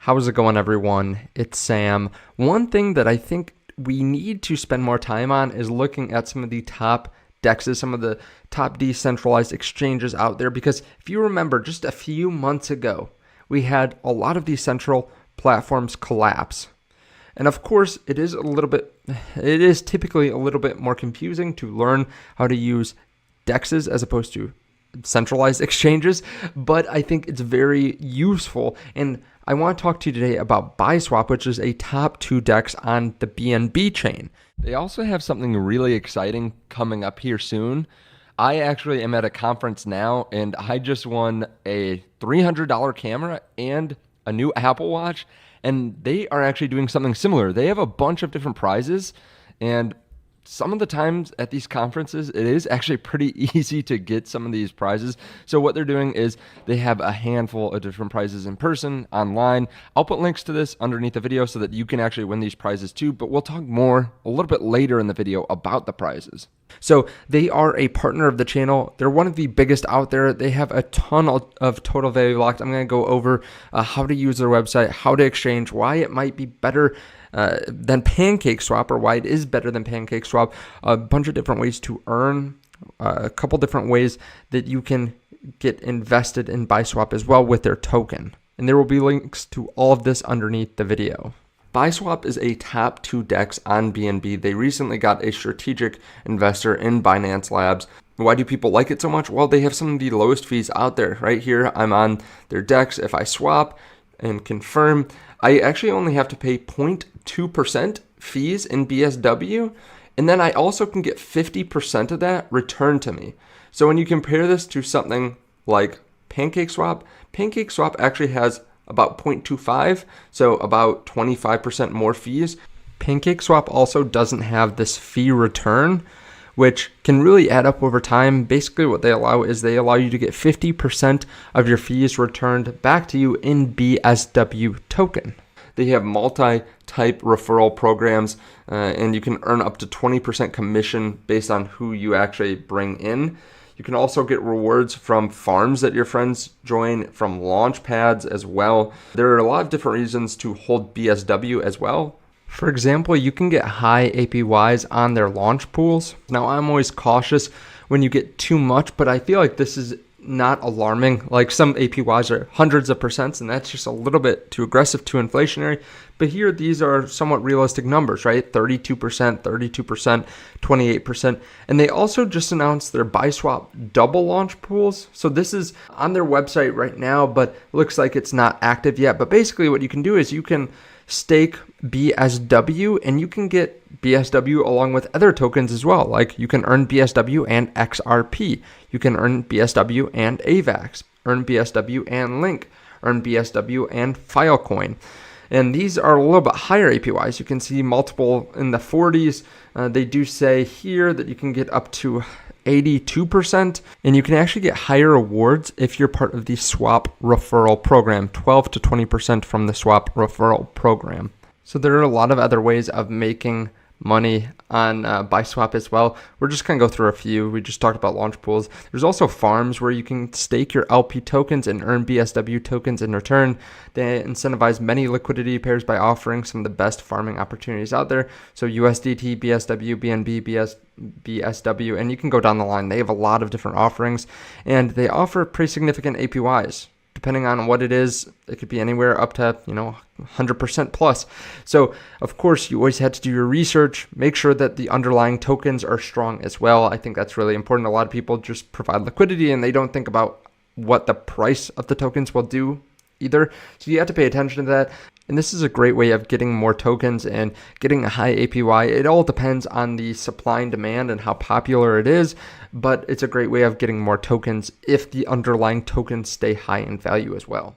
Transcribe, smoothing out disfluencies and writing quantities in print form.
How's it going, everyone? It's Sam. One thing that I think we need to spend more time on is looking at some of the top DEXs, some of the top decentralized exchanges out there, because if you remember just a few months ago, we had a lot of these central platforms collapse. And of course, it is typically a little bit more confusing to learn how to use DEXs as opposed to centralized exchanges, but I think it's very useful. And I want to talk to you today about BISWAP, which is a top 2 DEX on the BNB chain. They also have something really exciting coming up here soon. I actually am at a conference now, and I just won a $300 camera and a new Apple Watch, and they are actually doing something similar. They have a bunch of different prizes, and some of the times at these conferences, it is actually pretty easy to get some of these prizes. So what they're doing is they have a handful of different prizes in person, online. I'll put links to this underneath the video so that you can actually win these prizes too, but we'll talk more a little bit later in the video about the prizes. So they are a partner of the channel. They're one of the biggest out there. They have a ton of total value locked. I'm going to go over how to use their website, how to exchange, why it might be better than pancakeswap, or why it is better than pancakeswap, a bunch of different ways to earn, a couple different ways that you can get invested in BISWAP as well with their token. And there will be links to all of this underneath the video. BISWAP is a top 2 DEX on BNB. They recently got a strategic investor in Binance Labs. Why do people like it so much? Well, they have some of the lowest fees out there. Right here, I'm on their DEX. If I swap and confirm, I actually only have to pay 0.2% fees in BSW, and then I also can get 50% of that returned to me. So when you compare this to something like pancakeswap, pancakeswap actually has about 0.25, so about 25% more fees. pancakeswap also doesn't have this fee return, which can really add up over time. Basically what they allow is they allow you to get 50% of your fees returned back to you in BSW token. They have multi-type referral programs, and you can earn up to 20% commission based on who you actually bring in. You can also get rewards from farms that your friends join, from launch pads as well. There are a lot of different reasons to hold BSW as well. For example, you can get high APYs on their launch pools. Now, I'm always cautious when you get too much, but I feel like this is not alarming. Like, some APYs are hundreds of percents, and that's just a little bit too aggressive, too inflationary. But here, these are somewhat realistic numbers, right? 32%, 32%, 28%. And they also just announced their BISWAP double launch pools. So this is on their website right now, but it looks like it's not active yet. But basically what you can do is you can stake BSW, and you can get BSW along with other tokens as well. Like, you can earn BSW and XRP. You can earn BSW and AVAX, earn BSW and Link, earn BSW and Filecoin. And these are a little bit higher APYs. You can see multiple in the 40s. They do say here that you can get up to 82%, and you can actually get higher rewards if you're part of the swap referral program, 12 to 20% from the swap referral program. So there are a lot of other ways of making money on BISWAP as well. We're just going to go through a few. We just talked about launch pools. There's also farms where you can stake your LP tokens and earn BSW tokens in return. They incentivize many liquidity pairs by offering some of the best farming opportunities out there. So USDT, BSW, BNB, BSW, and you can go down the line. They have a lot of different offerings, and they offer pretty significant APYs. Depending on what it is, it could be anywhere up to, 100% plus. So, of course, you always had to do your research, make sure that the underlying tokens are strong as well. I think that's really important. A lot of people just provide liquidity and they don't think about what the price of the tokens will do either. So you have to pay attention to that. And this is a great way of getting more tokens and getting a high APY. It all depends on the supply and demand and how popular it is, but it's a great way of getting more tokens if the underlying tokens stay high in value as well.